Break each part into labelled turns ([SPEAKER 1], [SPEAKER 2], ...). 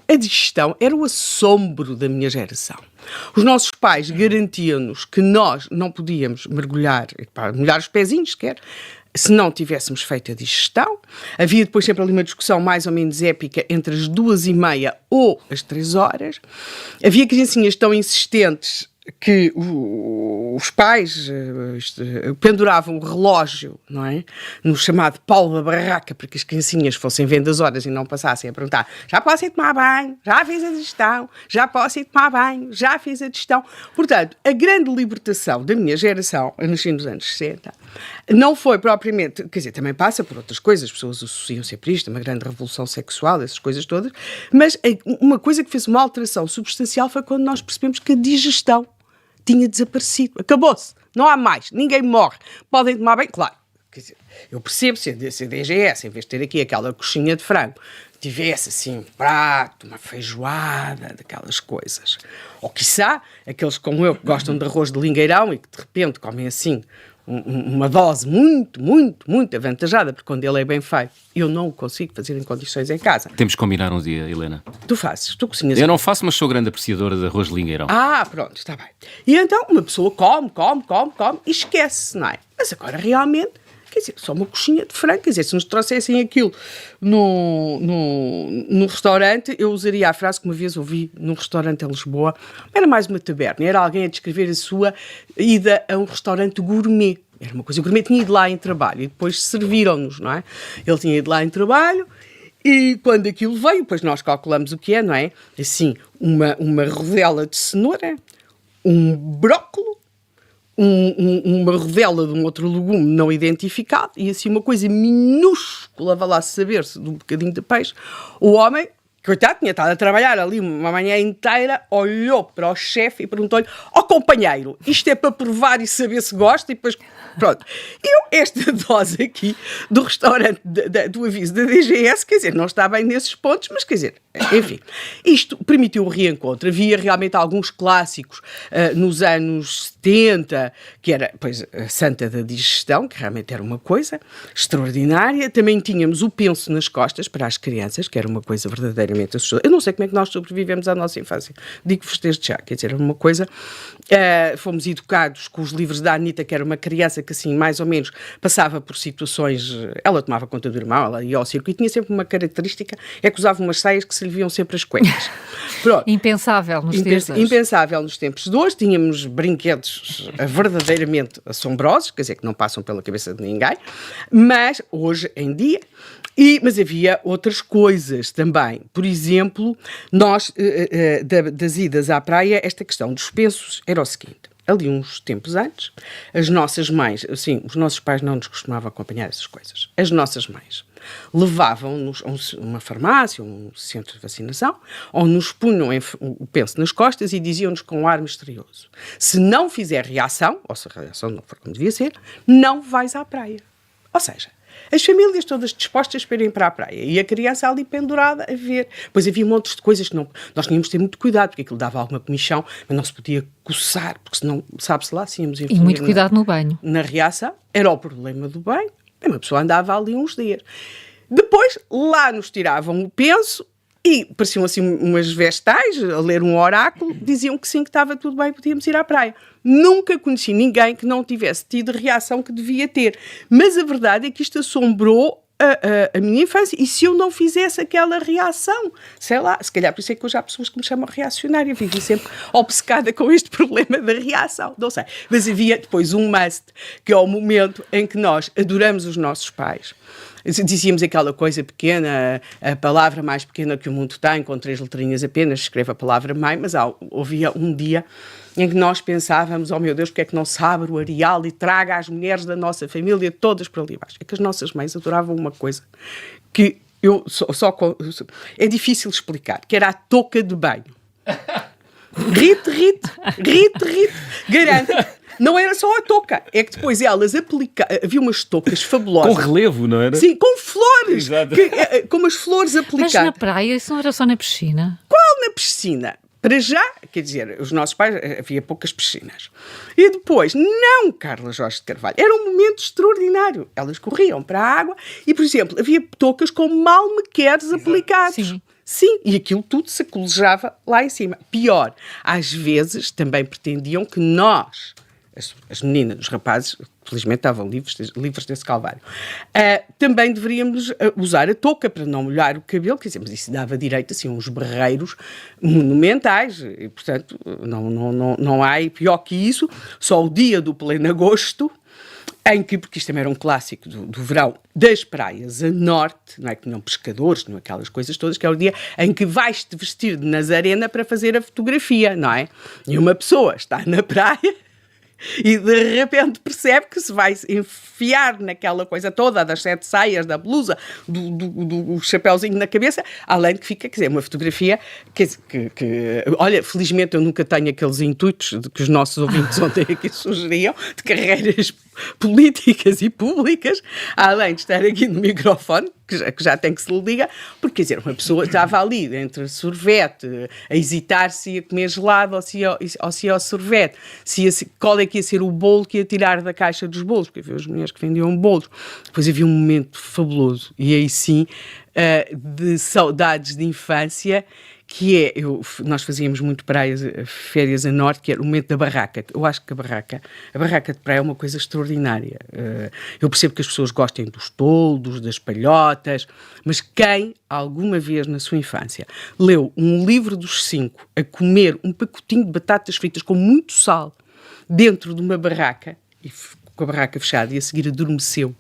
[SPEAKER 1] A digestão era o assombro da minha geração. Os nossos pais garantiam-nos que nós não podíamos mergulhar, molhar os pezinhos sequer, se não tivéssemos feito a digestão. Havia depois sempre ali uma discussão mais ou menos épica entre as 2h30 ou as 3h. Havia criancinhas tão insistentes que os pais penduravam o relógio, não é? No chamado pau da barraca, para que as criancinhas fossem vendo as horas e não passassem a perguntar: já posso ir tomar banho? Já fiz a digestão? Já posso ir tomar banho? Já fiz a digestão? Portanto, a grande libertação da minha geração, eu nasci nos anos 60, não foi propriamente, quer dizer, também passa por outras coisas, as pessoas associam sempre isto, uma grande revolução sexual, essas coisas todas, mas uma coisa que fez uma alteração substancial foi quando nós percebemos que a digestão tinha desaparecido. Acabou-se. Não há mais. Ninguém morre. Podem tomar bem? Claro. Quer dizer, eu percebo se a DGS, em vez de ter aqui aquela coxinha de frango, tivesse assim um prato, uma feijoada, daquelas coisas. Ou, quiçá, aqueles como eu que gostam de arroz de lingueirão e que de repente comem assim uma dose muito, muito, muito avantajada, porque quando ele é bem feito, eu não o consigo fazer em condições em casa.
[SPEAKER 2] Temos que combinar um dia, Helena.
[SPEAKER 1] Tu fazes, tu cozinhas.
[SPEAKER 2] Eu não faço, mas sou grande apreciadora de arroz de lingueirão.
[SPEAKER 1] Ah, pronto, está bem. E então uma pessoa come e esquece, não é? Mas agora realmente, quer dizer, só uma coxinha de frango, quer dizer, se nos trouxessem aquilo no restaurante, eu usaria a frase que uma vez ouvi num restaurante em Lisboa, era mais uma taberna, era alguém a descrever a sua ida a um restaurante gourmet. Era uma coisa gourmet, tinha ido lá em trabalho e depois serviram-nos, não é? Ele tinha ido lá em trabalho e quando aquilo veio, depois nós calculamos o que é, não é? Assim, uma rodela de cenoura, um brócolo, uma rodela de um outro legume não identificado e assim uma coisa minúscula, vá lá saber-se de um bocadinho de peixe. O homem, coitado, tinha estado a trabalhar ali uma manhã inteira, olhou para o chefe e perguntou-lhe: ó companheiro, isto é para provar e saber se gosta? E depois, pronto. Esta dose aqui do restaurante, do aviso da DGS, quer dizer, não está bem nesses pontos, mas quer dizer, enfim, isto permitiu o reencontro. Havia realmente alguns clássicos nos anos 70, que era, pois, a Santa da Digestão, que realmente era uma coisa extraordinária. Também tínhamos o penso nas costas para as crianças, que era uma coisa verdadeiramente assustadora. Eu não sei como é que nós sobrevivemos à nossa infância. Digo-vos desde já, quer dizer, era uma coisa... fomos educados com os livros da Anitta, que era uma criança que, assim, mais ou menos, passava por situações... Ela tomava conta do irmão, ela ia ao circo, e tinha sempre uma característica, é que usava umas saias que se lhe viam sempre as cuecas. Pronto.
[SPEAKER 3] Impensável nos tempos de hoje.
[SPEAKER 1] Impensável nos tempos de hoje. Tínhamos brinquedos verdadeiramente assombrosos, quer dizer, que não passam pela cabeça de ninguém, mas hoje em dia... Mas havia outras coisas também. Por exemplo, nós, das idas à praia, esta questão dos pensos era o seguinte. Ali uns tempos antes, as nossas mães, assim, os nossos pais não nos costumavam acompanhar essas coisas. As nossas mães levavam-nos a uma farmácia, um centro de vacinação, onde nos punham o penso nas costas e diziam-nos com um ar misterioso: se não fizer reação, ou se a reação não for como devia ser, não vais à praia. Ou seja, as famílias todas dispostas para irem para a praia e a criança ali pendurada a ver. Pois havia montes de coisas que nós tínhamos de ter muito cuidado, porque aquilo dava alguma comichão, mas não se podia coçar, porque senão, sabe-se lá, se íamos
[SPEAKER 3] E muito cuidado no banho.
[SPEAKER 1] Na reação, era o problema do banho, e uma pessoa andava ali uns dias. Depois, lá nos tiravam o penso e pareciam assim umas vestais, a ler um oráculo, diziam que sim, que estava tudo bem, podíamos ir à praia. Nunca conheci ninguém que não tivesse tido a reação que devia ter. Mas a verdade é que isto assombrou a minha infância. E se eu não fizesse aquela reação? Sei lá, se calhar por isso é que hoje há pessoas que me chamam reacionária. Eu vivi sempre obcecada com este problema da reação. Não sei. Mas havia depois um must, que é o momento em que nós adoramos os nossos pais. Dizíamos aquela coisa pequena, a palavra mais pequena que o mundo tem, com 3 letrinhas apenas, escreve a palavra mãe, mas havia um dia em que nós pensávamos: oh meu Deus, porque é que não se abre o areal e traga as mulheres da nossa família todas para ali abaixo? É que as nossas mães adoravam uma coisa que eu é difícil explicar, que era a touca de banho. Rite, garanto. Não era só a touca, é que depois elas aplicavam, havia umas toucas fabulosas.
[SPEAKER 2] Com relevo, não era?
[SPEAKER 1] Sim, com flores, com as flores aplicadas.
[SPEAKER 3] Mas na praia, isso não era só na piscina?
[SPEAKER 1] Qual na piscina? Para já, quer dizer, os nossos pais, havia poucas piscinas. E depois, não, Carla Jorge de Carvalho, era um momento extraordinário. Elas corriam para a água e, por exemplo, havia toucas com malmequeres aplicados.
[SPEAKER 3] Sim.
[SPEAKER 1] Sim, e aquilo tudo se colejava lá em cima. Pior, às vezes também pretendiam que nós, as meninas, os rapazes, felizmente estavam livres desse calvário, também deveríamos usar a touca para não molhar o cabelo, quer dizer, mas isso dava direito assim, a uns berreiros monumentais, e portanto não há pior que isso, só o dia do pleno agosto, em que, porque isto também era um clássico do verão, das praias a norte, não é que tinham pescadores, não aquelas coisas todas, que é o dia em que vais-te vestir de Nazarena para fazer a fotografia, não é? E uma pessoa está na praia e de repente percebe que se vai enfiar naquela coisa toda das 7 saias, da blusa, do chapéuzinho na cabeça, além de que fica, quer dizer, uma fotografia que olha, felizmente eu nunca tenho aqueles intuitos de que os nossos ouvintes ontem aqui sugeriam, de carreiras políticas e públicas, além de estar aqui no microfone, que já tem que se lhe liga, porque, quer dizer, uma pessoa estava ali entre sorvete, a hesitar se ia comer gelado ou se ia sorvete, qual é que ia ser o bolo que ia tirar da caixa dos bolos, porque havia as mulheres que vendiam bolos. Depois havia um momento fabuloso, e aí sim, de saudades de infância, que é, nós fazíamos muito férias a norte, que era o momento da barraca. Eu acho que a barraca de praia é uma coisa extraordinária. Eu percebo que as pessoas gostem dos toldos, das palhotas, mas quem, alguma vez na sua infância, leu um livro dos 5 a comer um pacotinho de batatas fritas com muito sal dentro de uma barraca, e com a barraca fechada e a seguir adormeceu,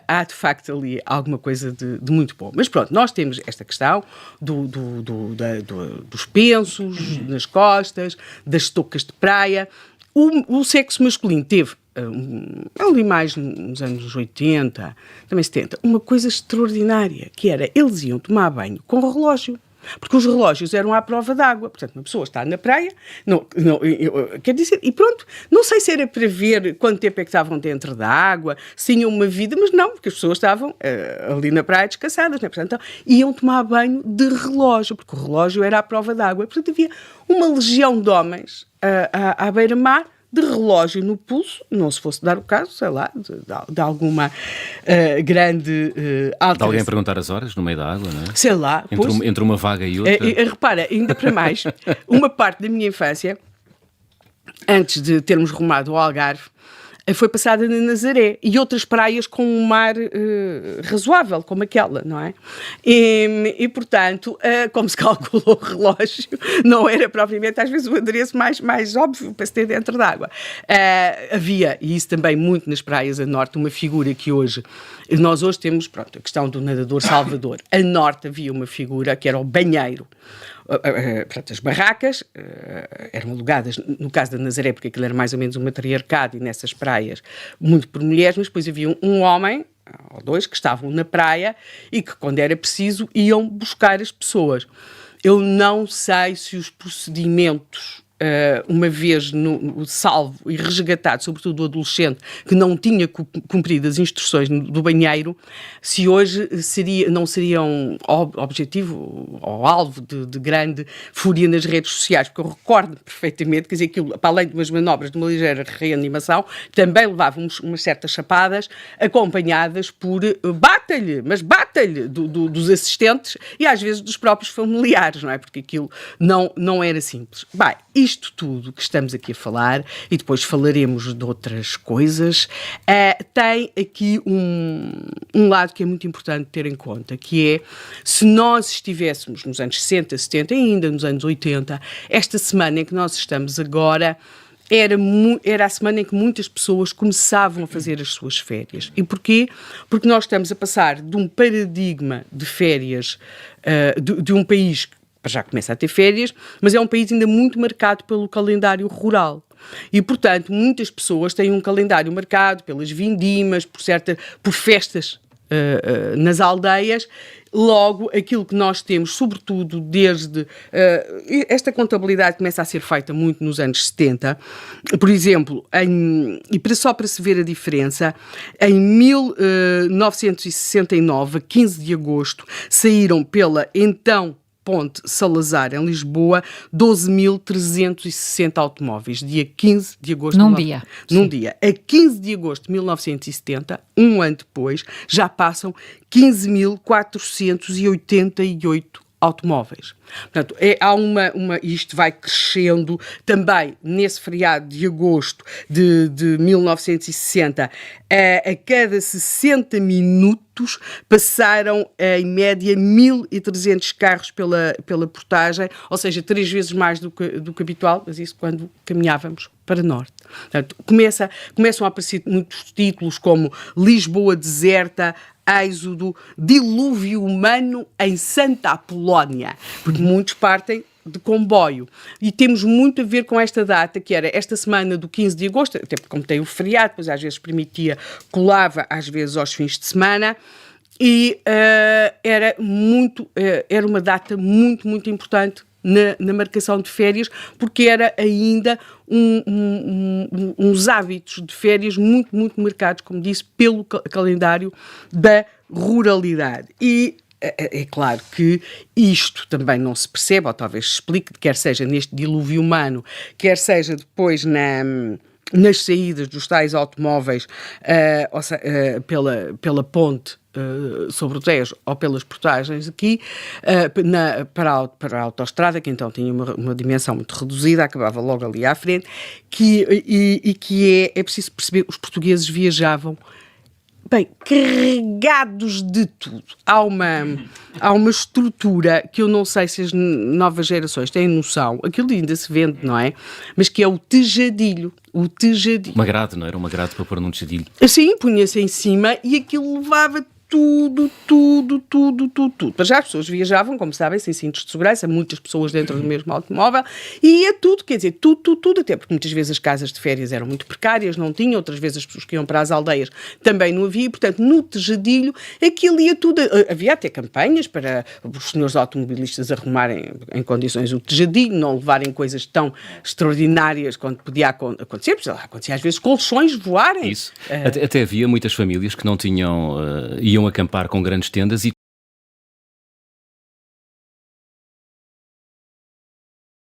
[SPEAKER 1] há de facto ali alguma coisa de muito bom. Mas pronto, nós temos esta questão dos pensos nas costas, das toucas de praia. O sexo masculino teve, ali mais nos anos 80, também 70, uma coisa extraordinária, que era, eles iam tomar banho com o relógio. Porque os relógios eram à prova d'água. Portanto, uma pessoa está na praia, quer dizer, e pronto, não sei se era para ver quanto tempo é que estavam dentro da água, se tinham uma vida, mas não, porque as pessoas estavam ali na praia descansadas, né? Portanto, então, iam tomar banho de relógio, porque o relógio era à prova d'água. Portanto, havia uma legião de homens à beira-mar, de relógio no pulso, não se fosse dar o caso, sei lá, de alguma grande alteração.
[SPEAKER 2] De alguém perguntar as horas no meio da água, não é?
[SPEAKER 1] Sei lá.
[SPEAKER 2] Entre uma vaga e outra.
[SPEAKER 1] Repara, ainda para mais, uma parte da minha infância, antes de termos rumado ao Algarve, foi passada na Nazaré e outras praias com um mar razoável, como aquela, não é? E portanto, como se calculou o relógio, não era propriamente, às vezes, o adereço mais óbvio para se ter dentro d'água. Havia, e isso também muito nas praias a norte, uma figura que nós hoje temos, pronto, a questão do nadador salvador. A norte havia uma figura que era o banheiro. Portanto, as barracas eram alugadas, no caso da Nazaré, porque aquilo era mais ou menos um matriarcado e nessas praias muito por mulheres, mas depois havia um homem ou dois que estavam na praia e que, quando era preciso, iam buscar as pessoas. Eu não sei se os procedimentos, uma vez salvo e resgatado, sobretudo o adolescente, que não tinha cumprido as instruções do banheiro, se hoje não seriam objetivo ou alvo de grande fúria nas redes sociais, porque eu recordo perfeitamente, quer dizer, aquilo, para além de umas manobras de uma ligeira reanimação, também levavam umas certas chapadas, acompanhadas por bata-lhe dos assistentes e às vezes dos próprios familiares, não é? Porque aquilo não era simples. Bem, isto tudo que estamos aqui a falar, e depois falaremos de outras coisas, tem aqui um lado que é muito importante ter em conta, que é, se nós estivéssemos nos anos 60, 70 e ainda nos anos 80, esta semana em que nós estamos agora, era a semana em que muitas pessoas começavam a fazer as suas férias. E porquê? Porque nós estamos a passar de um paradigma de férias, de um país que já começa a ter férias, mas é um país ainda muito marcado pelo calendário rural. E, portanto, muitas pessoas têm um calendário marcado pelas vindimas, por festas nas aldeias. Logo, aquilo que nós temos, sobretudo desde... esta contabilidade começa a ser feita muito nos anos 70. Por exemplo, só para se ver a diferença, em 1969, a 15 de agosto, saíram pela então Ponte Salazar, em Lisboa, 12.360 automóveis, dia 15 de agosto.
[SPEAKER 3] Num dia.
[SPEAKER 1] A 15 de agosto de 1970, um ano depois, já passam 15.488 automóveis. Portanto, isto vai crescendo também nesse feriado de agosto de 1960. A cada 60 minutos passaram, em média, 1.300 carros pela portagem, ou seja, 3 vezes mais do que habitual, mas isso quando caminhávamos para norte. Portanto, começam a aparecer muitos títulos como Lisboa deserta, Êxodo, dilúvio humano em Santa Apolónia, porque muitos partem de comboio. E temos muito a ver com esta data, que era esta semana do 15 de agosto, até porque como tem o feriado, depois às vezes colava às vezes aos fins de semana, e era uma data muito, muito importante na marcação de férias, porque era ainda uns hábitos de férias muito, muito marcados, como disse, pelo calendário da ruralidade. E é claro que isto também não se percebe, ou talvez se explique, quer seja neste dilúvio humano, quer seja depois nas saídas dos tais automóveis pela ponte sobre o Tejo ou pelas portagens aqui, para a autoestrada, que então tinha uma dimensão muito reduzida, acabava logo ali à frente, que é preciso perceber, os portugueses viajavam bem, carregados de tudo. Há uma estrutura que eu não sei se as novas gerações têm noção, aquilo ainda se vende, não é? Mas que é o tejadilho.
[SPEAKER 2] Uma grade, não era? Uma grade para pôr num tejadilho.
[SPEAKER 1] Assim, punha-se em cima e aquilo levava tudo. Para já as pessoas viajavam, como sabem, sem cintos de segurança, muitas pessoas dentro do mesmo automóvel, e ia tudo, quer dizer, tudo, até porque muitas vezes as casas de férias eram muito precárias, não tinham, outras vezes as pessoas que iam para as aldeias também não havia, e, portanto, no tejadilho, aquilo ia tudo. Havia até campanhas para os senhores automobilistas arrumarem em condições o tejadilho, não levarem coisas tão extraordinárias quando podia acontecer, porque acontecia às vezes colchões voarem.
[SPEAKER 2] Isso. Até havia muitas famílias que não tinham, iam acampar com grandes tendas e